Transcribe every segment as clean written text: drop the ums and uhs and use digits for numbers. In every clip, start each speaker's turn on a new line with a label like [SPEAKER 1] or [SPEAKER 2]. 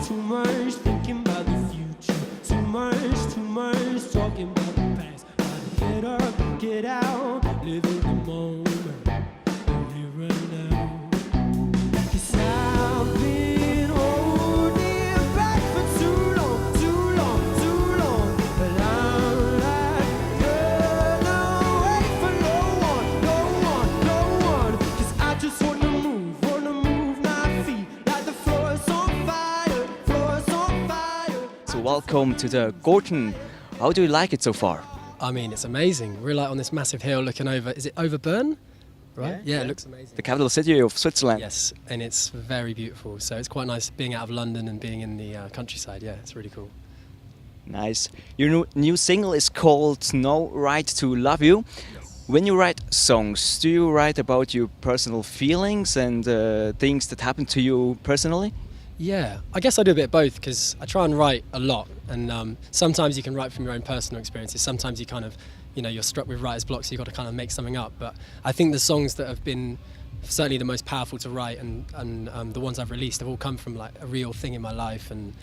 [SPEAKER 1] thinking about the future. Too much talking about the past. Gotta get up, get out, live in the moment, here and now. 'Cause I've been holding back for too long, but I'm like, gonna wait for no one, 'cause I just wanna move my feet like the floor is on fire.
[SPEAKER 2] So welcome to the Gurten. How do you like it so far?
[SPEAKER 3] I mean, it's amazing. We're like on this massive hill looking over, is it over Bern? Right? Yeah, it looks amazing.
[SPEAKER 2] The capital city of Switzerland.
[SPEAKER 3] Yes, and it's very beautiful. So it's quite nice being out of London and being in the countryside. Yeah, it's really cool.
[SPEAKER 2] Nice. Your new single is called No Right to Love You. When you write songs, do you write about your personal feelings and things that happen to you personally?
[SPEAKER 3] Yeah, I guess I do a bit of both because I try and write a lot, and sometimes you can write from your own personal experiences. Sometimes you kind of, you're struck with writer's block, so you've got to kind of make something up. But I think the songs that have been certainly the most powerful to write and the ones I've released have all come from like a real thing in my life, and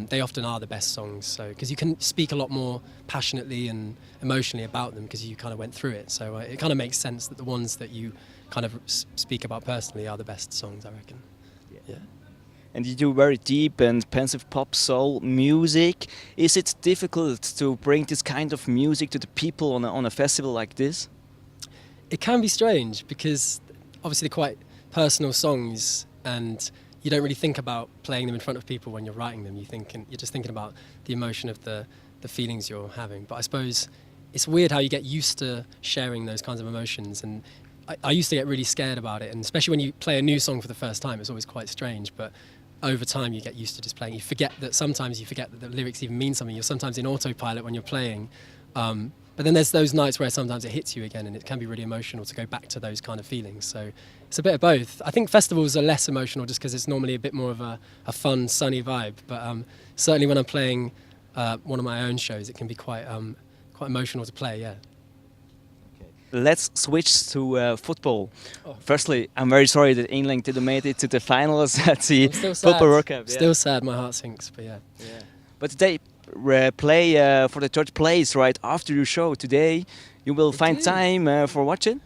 [SPEAKER 3] they often are the best songs. So because you can speak a lot more passionately and emotionally about them because you kind of went through it. So it kind of makes sense that the ones that you kind of speak about personally are the best songs, I reckon. Yeah.
[SPEAKER 2] And you do very deep and pensive pop soul music. Is it difficult to bring this kind of music to the people on a festival like this?
[SPEAKER 3] It can be strange because obviously they're quite personal songs, and you don't really think about playing them in front of people when you're writing them. You're just thinking about the emotion of the feelings you're having. But I suppose it's weird how you get used to sharing those kinds of emotions. And I used to get really scared about it, and especially when you play a new song for the first time, it's always quite strange. But over time you get used to just playing. Sometimes you forget that the lyrics even mean something. You're sometimes in autopilot when you're playing. But then there's those nights where sometimes it hits you again, and it can be really emotional to go back to those kind of feelings. So it's a bit of both. I think festivals are less emotional just because it's normally a bit more of a fun, sunny vibe. But certainly when I'm playing one of my own shows, it can be quite emotional to play, yeah.
[SPEAKER 2] Let's switch to football.
[SPEAKER 3] Oh.
[SPEAKER 2] Firstly, I'm very sorry that England didn't make it to the finals at the Football World Cup. Yeah.
[SPEAKER 3] Still sad, my heart sinks, but yeah.
[SPEAKER 2] But they play for the third place right after your show today. You will find time for watching?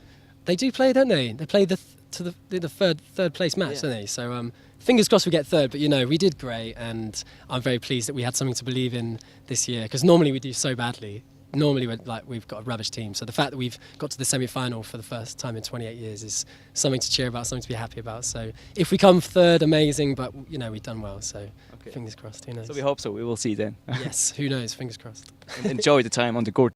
[SPEAKER 3] They do play, don't they? They play the third place match, don't they? So fingers crossed we get third, but we did great, and I'm very pleased that we had something to believe in this year, because normally we do so badly. Normally we've got a rubbish team, so the fact that we've got to the semi-final for the first time in 28 years is something to cheer about, something to be happy about. So if we come third, amazing, but we've done well, so fingers crossed, who knows.
[SPEAKER 2] So we hope so, we will see then.
[SPEAKER 3] Yes, who knows, fingers crossed.
[SPEAKER 2] And enjoy the time on the court.